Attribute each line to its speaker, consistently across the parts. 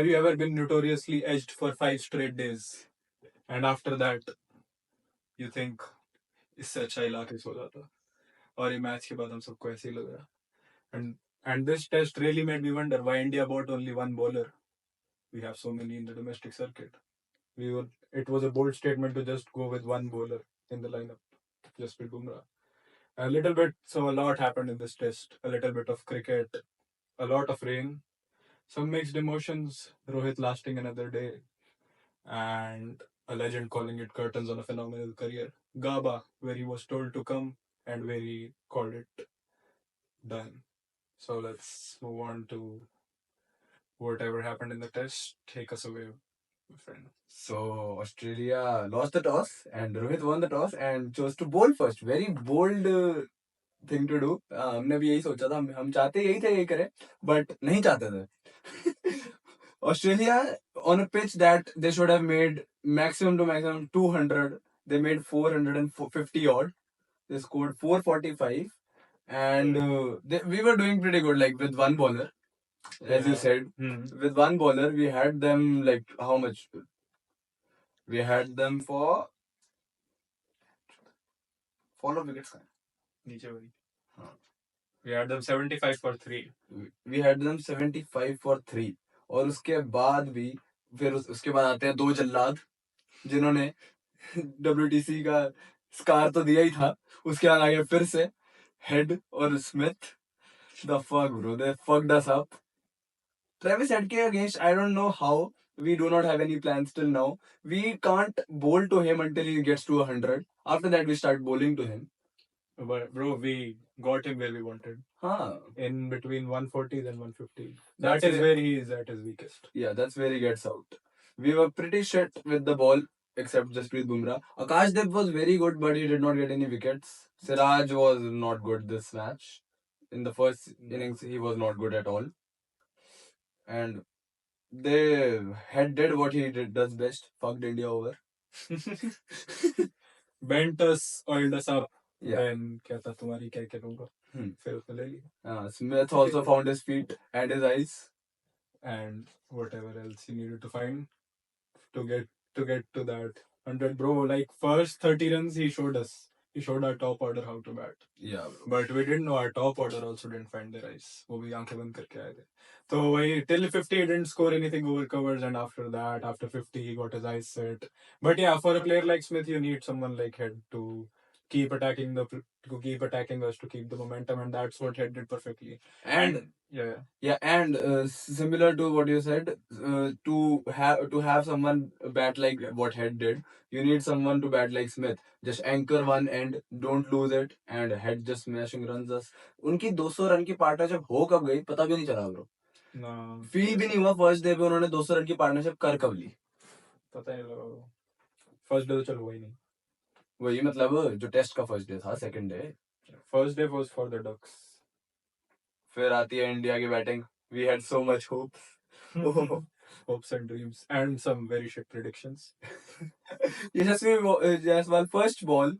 Speaker 1: have you ever been notoriously edged for 5 straight days and after that you think इससे अच्छा इलाके सो जाता और ये मैच के बाद हम सबको ऐसे ही लग रहा and this test really made me wonder why India bought only one bowler. We have so many in the domestic circuit. It was a bold statement to just go with one bowler in the lineup, just with Bumrah. A little bit, so a lot happened in this test. A little bit of cricket, a lot of rain, some mixed emotions, Rohit lasting another day, and a legend calling it curtains on a phenomenal career. Gaba, where he was told to come and where he called it done. So let's move on to whatever happened in the test. Take us away, my friend.
Speaker 2: So Australia lost the toss and Rohit won the toss and chose to bowl first. Very bold thing to do. हमने भी यही सोचा था, हम चाहते यही थे, यही करें, but नहीं चाहते थे. Australia on a pitch that they should have made maximum to maximum 200, they made 450 odd. They scored 445, and we were doing pretty good, like with one bowler, as you said. With one bowler, we had them like how much? We had them for follow wickets.
Speaker 1: नीचे वही. We had them 75 for 3.
Speaker 2: We had them 75 for 3. और उसके बाद भी फिर उसके बाद आते हैं दो जल्लाद जिन्होंने WTC का स्कार तो दिया ही था. उसके बाद आगे फिर से हेड और Smith. The fuck, bro, they fucked us up. Travis Head against, I don't know how. We do not have any plans till now. We can't bowl to him until he gets to 100. After that, we start bowling to him.
Speaker 1: But bro, we got him where we wanted. In between 140s and 150. That is where he is at his weakest.
Speaker 2: Yeah, that's where he gets out. We were pretty shit with the ball, except Jasprit Bumrah. Akash Dev was very good, but he did not get any wickets. Siraj was not good this match. In the first innings, he was not good at all. And they did what he does best. Fucked India over.
Speaker 1: Bent us, oiled us up. Yeah. Then क्या था तुम्हारी क्या करूँगा? फिर उसने ले लिया.
Speaker 2: Smith also found his feet and his eyes.
Speaker 1: And whatever else he needed to find to get to that 100, bro. Like first 30 runs he showed us. He showed our top order how to bat.
Speaker 2: Yeah, bro.
Speaker 1: But we didn't know our top order also didn't find their eyes. वो भी आंखें बंद करके आए थे. So till 50 he didn't score anything over covers, and after that, after 50 he got his eyes set. But yeah, for a player like Smith, you need someone like Head to keep attacking us, to keep the momentum, and that's what Head did perfectly.
Speaker 2: And and similar to what you said, to have someone bat like what Head did, you need someone to bat like Smith. Just anchor one end, don't lose it, and Head just smashing runs us. उनकी 200 run की partnership हो कब गई पता भी नहीं चला bro. Feel भी नहीं हुआ फर्स्ट डे पे उन्होंने 200 रन की पार्टनरशिप कर कब ली
Speaker 1: पता नहीं लगा. फर्स्ट डे तो चलो वही नहीं,
Speaker 2: वही मतलब जो टेस्ट का फर्स्ट डे था. Second day,
Speaker 1: first day was for the ducks.
Speaker 2: फिर आती है इंडिया की batting. We had so much hopes.
Speaker 1: Hopes and dreams and some very shit predictions.
Speaker 2: Yashasvi Jaiswal first ball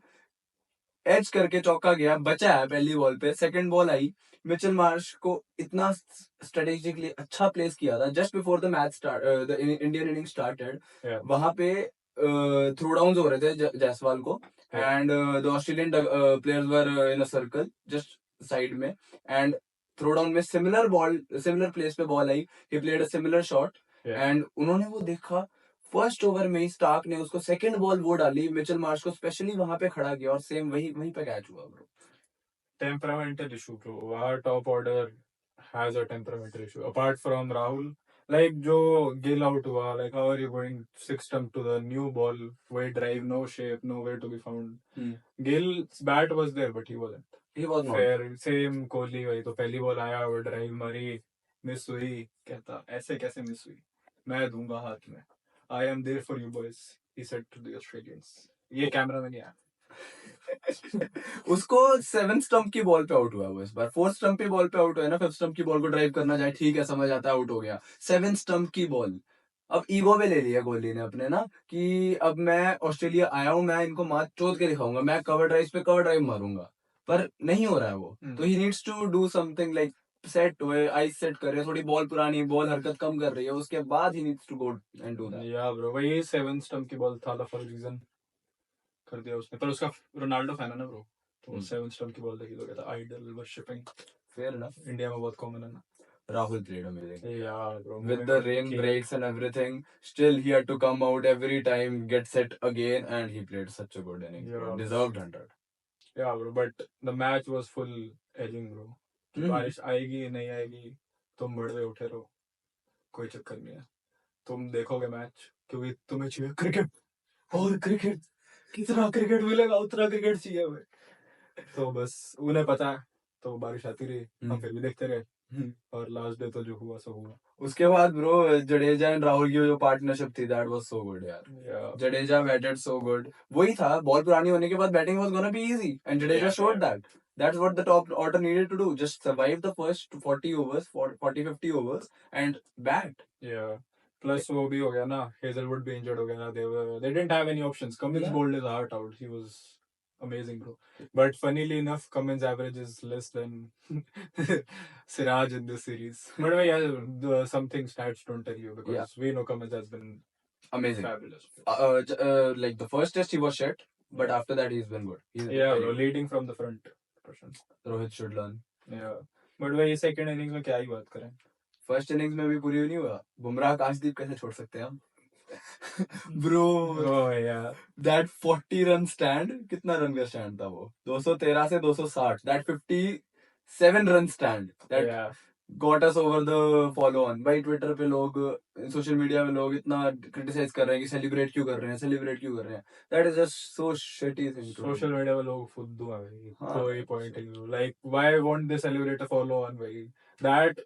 Speaker 2: edge करके चौका गया, बचा है पहली बॉल पे. सेकंड बॉल आई, मिचेल मार्श को इतना स्ट्रेटेजिकली अच्छा प्लेस किया था just before the match start, the Indian inning started. वहां पे थ्रो डाउन्स हो रहे थे जायसवाल को, and the Australian players were in a circle just side में, एंड थ्रो डाउन में सिमिलर प्लेस पे ball I. He played a similar shot, and उन्होंने वो देखा. फर्स्ट ओवर में ही स्टार्क ने उसको सेकंड बॉल वो डाली, मिचेल मार्श को स्पेशली वहां पे खड़ा किया और सेम वहीं पे कैच हुआ bro.
Speaker 1: Temperamental issue, bro. Our top order has a temperamental issue. Apart from Rahul, like जो Gill out हुआ, like how are you going 6 stump to the new ball, way drive, no shape, nowhere to be found. Gill's bat was there, but he wasn't.
Speaker 2: He was not.
Speaker 1: Fair, same Kohli वही तो पहली ball आया, वो drive मारी, miss हुई, कहता ऐसे कैसे मिस हुई, मैं दूंगा हाथ में. I am there for you boys, he said to the Australians. ये कैमरा में नहीं आया.
Speaker 2: उसको 7 स्टंप की बॉल पे आउट हुआ वो इस बार. 4 स्टंप की बॉल पे आउट हुआ है ना. 5 स्टंप की बॉल को ड्राइव करना जाए ठीक है, समझ आता है, आउट हो गया. 7 स्टंप की बॉल. अब ईगो पे ले लिया कोहली ने अपने ना, कि अब मैं ऑस्ट्रेलिया आया हूं, मैं इनको मार चोट के दिखाऊंगा, मैं कवर ड्राइव पे कवर ड्राइव मारूंगा. पर नहीं हो रहा है वो. तो he needs to do something like set हुए, आइस सेट कर रहे हैं, थोड़ी बॉल पुरानी, बॉल हरकत कम कर रही है, उसके बाद he needs to go and do that.
Speaker 1: या ब्रो वही 7 स्टंप की बॉल था फॉर रीजन कर दिया उसने, पर उसका रोनाल्डो फैन है ना ब्रो, तो 7 स्टंप की बॉल देखी तो कहता idol worshipping.
Speaker 2: Fair enough.
Speaker 1: India में बहुत कॉमन है ना.
Speaker 2: Rahul played amazing.
Speaker 1: Yeah, bro.
Speaker 2: With
Speaker 1: moving
Speaker 2: the
Speaker 1: on to
Speaker 2: rain
Speaker 1: Kane.
Speaker 2: breaks and everything, still he had to come out every time, get set again, and he played such a good innings. Bro.
Speaker 1: Yeah.
Speaker 2: Deserved 100.
Speaker 1: Yeah, bro. But the match was full edging, bro. कि बारिश आएगी नहीं आएगी, तुम बड़े उठे रहो, कोई चक्कर नहीं है, तुम देखोगे मैच क्योंकि तुम्हें चाहिए क्रिकेट, और क्रिकेट कितना क्रिकेट मिलेगा उतना क्रिकेट चाहिए हमें. तो बस उन्हें पता है, तो बारिश आती रही, हम फिर भी देखते रहे, और लास्ट डे तो जो हुआ सो हुआ.
Speaker 2: उसके बाद ब्रो जडेजा एंड राहुल की जो पार्टनरशिप थी, दैट वाज सो गुड यार.
Speaker 1: Yeah.
Speaker 2: Jadeja batted so good. वही था, बॉल पुरानी होने के बाद batting was gonna be easy and Jadeja showed that. That's what the top order needed to do. Just survive the first 40 overs, 40-50 overs and bat.
Speaker 1: Yeah. Plus वो भी हो गया ना, Hazelwood भी injured हो गया ना, they didn't have any options. Cummins bowled his heart out. He was amazing, bro. But funnily enough, Cummins' average is less than Siraj in this series. But yeah, something stats don't tell you, because we know Cummins has been
Speaker 2: Amazing.
Speaker 1: fabulous.
Speaker 2: Like the first test he was shit, but after that he's been good.
Speaker 1: Yeah, bro, leading from the front.
Speaker 2: Rohit should learn.
Speaker 1: Yeah. But वही second innings में क्या ही बात करें.
Speaker 2: First innings में भी पूरी नहीं हुआ. बुमराह काशदीप कैसे छोड़ सकते हैं हम? ब्रो दैट 40 रन स्टैंड, कितना रन का स्टैंड था वो? 213 से 260. That 57 run stand that got us over the follow on. भाई ट्विटर पे लोग, सोशल मीडिया में लोग इतना क्रिटिसाइज कर रहे हैं कि सेलिब्रेट क्यों कर रहे हैं, सेलिब्रेट क्यों कर रहे हैं. That is just so shitty thing.
Speaker 1: Social media पे लोग फुद्दू हैं भाई, कोई पॉइंट नहीं. Like why won't they celebrate a follow on भाई? That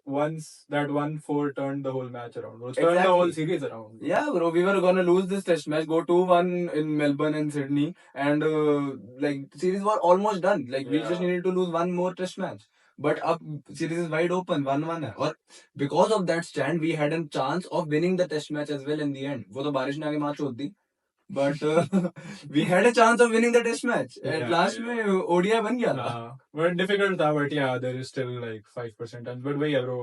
Speaker 1: one four turned the whole match around. It turned the whole series around.
Speaker 2: Yeah, bro, we were gonna lose this test match, go 2-1 in Melbourne and Sydney, and like series were almost done. Like we just needed to lose one more test match. But up series is wide open, 1-1 है. और because of that stand, we had a chance of winning the test match as well in the end. वो तो बारिश ने आगे match छोड़ दी. But we had a chance of winning the test match. At last में ODI बन गया था.
Speaker 1: But difficult था, but yeah, there is still like 5%. But yeah, bro,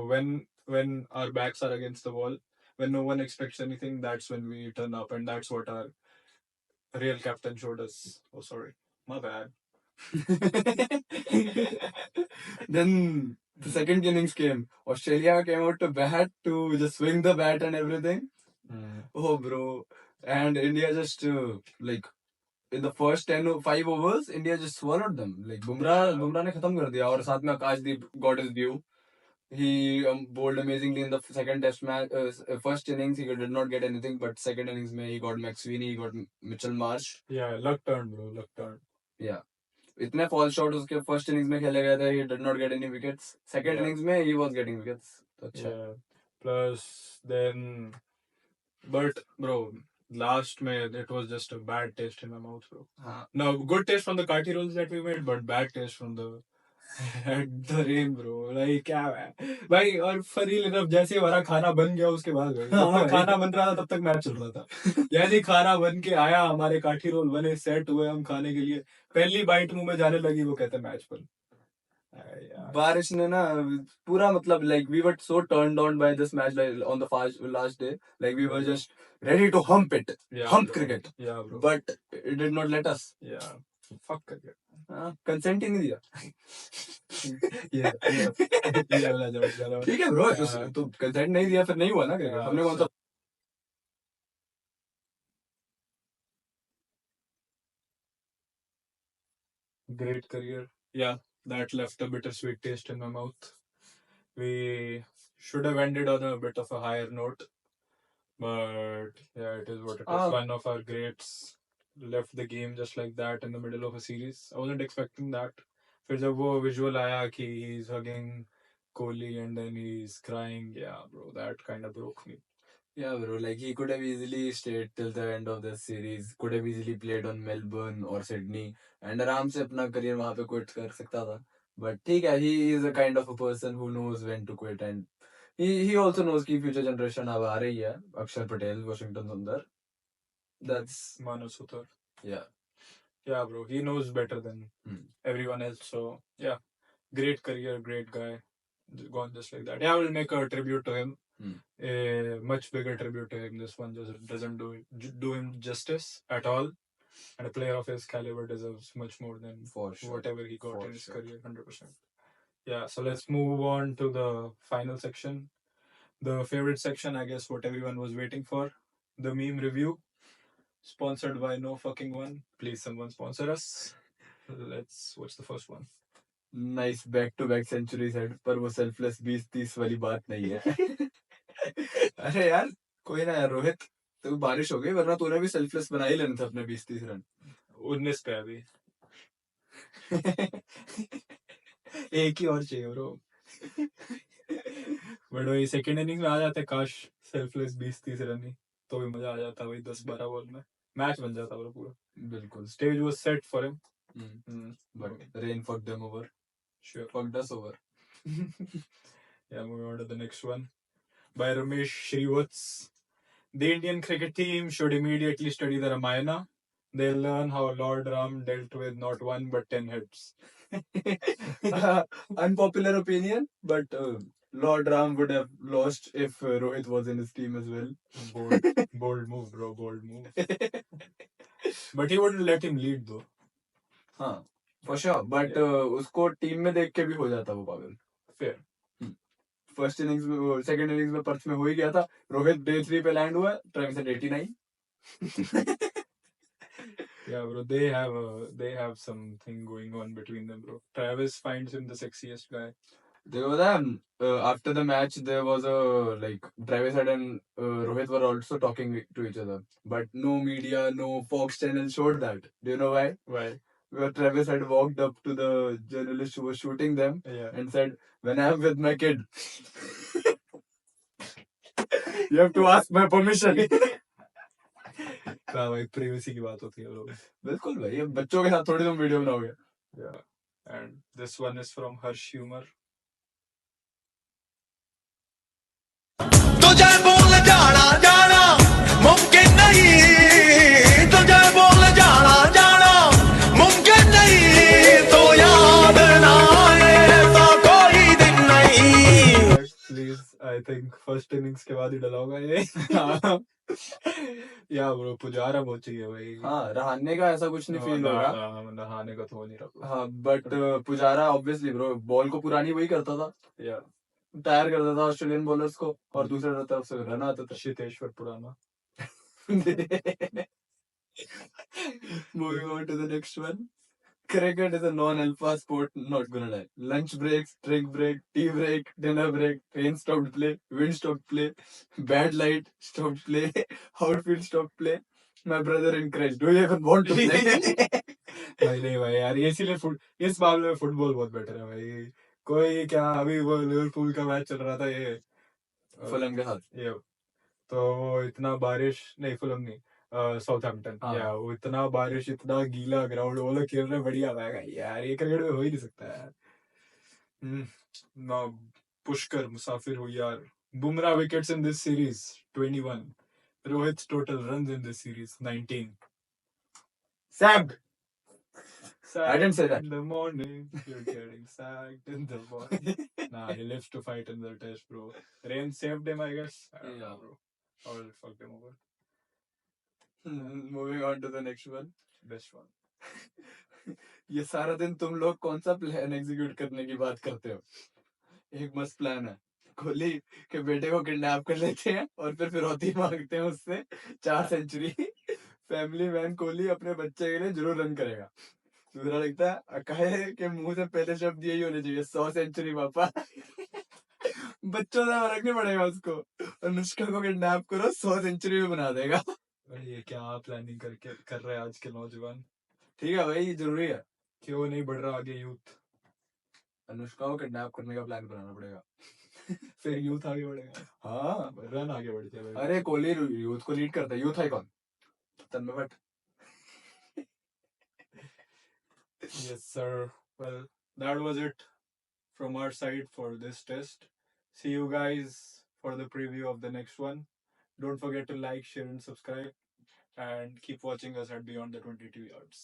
Speaker 1: when our backs are against the wall, when no one expects anything, that's when we turn up, and that's what our real captain showed us. Oh, sorry, my bad.
Speaker 2: Then the second innings came. Australia came out to bat, to just swing the bat and everything. Oh, bro. And India just like in the first 5 overs, India just swallowed them. Like Bumrah ने खत्म कर दिया. और साथ में Akashdeep got his due. He bowled amazingly in the second test match. First innings he did not get anything, but second innings में he got McSweeney, he got Mitchell Marsh.
Speaker 1: Yeah, luck turned, bro. Luck turned.
Speaker 2: Yeah. इतने fall shot उसके first innings में खेले गए थे. He did not get any wickets. Second innings में he was getting wickets. अच्छा.
Speaker 1: Yeah. Plus then, but bro, last में it was just a bad taste in my mouth, bro. No, good taste from the Kati rolls that we made, but bad taste from the the rain, bro. Like क्या है भाई. और funny enough जैसे हमारा खाना बन गया उसके बाद भाई, जब तक खाना बन रहा था तब तक मैच चल रहा था. जैसे खाना बन के आया, हमारे काठी रोल बने, सेट हुए हम खाने के लिए, पहली बाइट मुंह में जाने लगी, वो कहते मैच पर. बारिश ने ना पूरा मतलब like we were so turned on by this match, like on the last day, like we were just ready to hump it. Hump cricket. Yeah, bro. But it did not let us. Yeah. Fuck cricket. Consent ही नहीं दिया. ठीक है bro, तो consent नहीं दिया फिर नहीं हुआ ना क्रिकेट. हमने कौन सा great career. Yeah, that left a bittersweet taste in my mouth. We should have ended on a bit of a higher note, but yeah, it is what it is. One of our greats left the game just like that in the middle of a series. I wasn't expecting that. फिर जब वो visual आया कि he's hugging Kohli and then he's crying, yeah, bro, that kind of broke me. Yeah, bro, like he could have easily stayed till the end of the series, could have easily played on Melbourne or Sydney and आराम से अपना career वहाँ पे quit कर सकता था. But ठीक है, he is a kind of a person who knows when to quit, and he also knows कि future generation अब आ रही है. अक्षर Patel, Washington Sundar. That's Manu Sutar. Yeah. Yeah, bro, he knows better than everyone else. So yeah, great career, great guy. gone just like that. Yeah, we'll make a tribute to him.
Speaker 2: Hmm.
Speaker 1: A much bigger tribute to him. This one just doesn't do him justice at all. And a player of his caliber deserves much more than
Speaker 2: For sure.
Speaker 1: whatever he got
Speaker 2: For
Speaker 1: in his
Speaker 2: sure.
Speaker 1: career. 100%. Yeah. So let's move on to the final section. The favorite section, I guess, what everyone was waiting for. The meme review. Sponsored by No Fucking One. Please, someone sponsor us. Let's watch the first one.
Speaker 2: Nice back to back century set पर वो selfless 20-30 वाली बात नहीं है. अरे यार कोई ना यार रोहित, तो बारिश हो गई वरना तूने भी सेल्फलेस बना ही लेना था अपने 20-30 रन.
Speaker 1: 19 पे अभी. एक ही और चाहिए ब्रो. बट वही सेकंड इनिंग में आ जाते काश सेल्फलेस 20-30 रन ही, तो भी मजा आ जाता वही 10-12 बॉल में. मैच बन जाता ब्रो पूरा.
Speaker 2: बिल्कुल.
Speaker 1: Stage was set for him.
Speaker 2: But rain fucked them over.
Speaker 1: Sure.
Speaker 2: Fucked us over.
Speaker 1: Yeah, moving on to the next one. By Ramesh Shrivats. The Indian cricket team should immediately study the Ramayana. They'll learn how Lord Ram dealt with not one but 10 heads.
Speaker 2: Unpopular opinion, but Lord Ram would have lost if Rohit was in his team as well.
Speaker 1: Bold move, bro. Bold move. But he wouldn't let him lead though.
Speaker 2: हाँ, for sure. But उसको team में देख के भी हो जाता वो पागल.
Speaker 1: Fair.
Speaker 2: फर्स्ट इनिंग्स में, सेकंड इनिंग्स में पर्थ में हो ही गया था. रोहित डे 3 पे लैंड हुआ, Travis eight 89.
Speaker 1: Yeah, bro. They have something going on between them, bro. Travis finds him the sexiest guy.
Speaker 2: देखो पता है, after the match there was a like Travis Head and Rohit were also talking to each other, but no media, no Fox channel showed that. Do you know why?
Speaker 1: Why?
Speaker 2: Where Travis had walked up to the journalist who was shooting them,
Speaker 1: Yeah.
Speaker 2: and said, "When I am with my kid, you have to ask my permission."
Speaker 1: हाँ भाई, privacy की बात होती है bro.
Speaker 2: बिल्कुल भाई, अब बच्चों के साथ थोड़ी तुम वीडियो बनाओगे.
Speaker 1: Yeah. And this one is from Harsh Humor.
Speaker 3: तुझे बोल जाना जाना मुमकिन नहीं, तुझे बोल जाना जाना मुमकिन नहीं, तो याद ना आए ऐसा कोई दिन नहीं.
Speaker 1: Please, I think first innings के बाद ही डला होगा ये. या ब्रो पुजारा बहुत चाहिए भाई.
Speaker 2: हाँ, रहाने का ऐसा कुछ नहीं फील होगा.
Speaker 1: नहाने का तो हो नहीं रहा.
Speaker 2: हाँ, but Pujara obviously bro ball को पुरानी वही करता था.
Speaker 1: या
Speaker 2: तैयार करता था ऑस्ट्रेलियन बॉलर्स को, और दूसरे तरफ से रन आता था.
Speaker 1: शितेश्वर पुराना.
Speaker 2: Moving on to the next one. Cricket is a non-alpha sport, not gonna lie. Lunch breaks, drink break, tea break, dinner break, rain stopped play, wind stopped play, bad light stopped play, outfield stopped play. My brother in Crash, do you even want to play?
Speaker 1: भाई नहीं भाई यार, ये इसीलिए इस मामले में football बहुत बेटर है भाई. कोई क्या, अभी वो लिवरपूल का मैच चल रहा था ये
Speaker 2: फुलम के साथ.
Speaker 1: ये तो वो इतना बारिश नहीं, फुलम नहीं, साउथहैम्पटन.
Speaker 2: हाँ.
Speaker 1: या वो इतना बारिश, इतना गीला ग्राउंड, वो लोग खेल रहे बढ़िया आएगा यार. ये क्रिकेट में हो ही नहीं सकता यार. ना पुष्कर मुसाफिर हो यार. Bumrah wickets in this series 21. Rohit's total runs in this series 19.
Speaker 2: Sacked.
Speaker 1: Sacked
Speaker 2: I didn't say that.
Speaker 1: in the morning, you're getting sacked in the morning. Nah, he lives to fight in the test, bro. Rain saved him, I guess. I don't know, bro. Or it fucked him over.
Speaker 2: Moving on to the next one.
Speaker 1: Best one.
Speaker 2: ये सारा दिन तुम लोग कौन सा plan execute करने की बात करते हो? एक मस्त प्लान है. कोहली के बेटे को किडनैप कर लेते हैं और फिर फिरौती मांगते हैं उससे 4 सेंचुरी. फैमिली मैन कोहली अपने बच्चे के लिए जरूर रन करेगा. दूसरा लगता है अकाय के मुंह से पहले शब्द यही होने चाहिए, 100 सेंचुरी पापा. बच्चों से फर्क नहीं पड़ेगा उसको. अनुष्का को किडनैप करो, 100 सेंचुरी भी बना देगा.
Speaker 1: ये क्या प्लानिंग कर रहे हैं आज के नौजवान.
Speaker 2: ठीक है भाई, जरूरी है.
Speaker 1: क्यों नहीं बढ़ रहा आगे यूथ.
Speaker 2: अनुष्का को किडनैप करने का प्लान बनाना पड़ेगा.
Speaker 1: फिर यूथ आगे बढ़ेगा.
Speaker 2: हाँ,
Speaker 1: रन आगे बढ़ जाएगा.
Speaker 2: अरे कोहली यूथ को लीड करता है. Youth icon Tanmay Bhatt.
Speaker 1: Yes, sir. Well, that was it from our side for this test. See you guys for the preview of the next one. Don't forget to like, share, and subscribe. And keep watching us at Beyond the 22 Yards.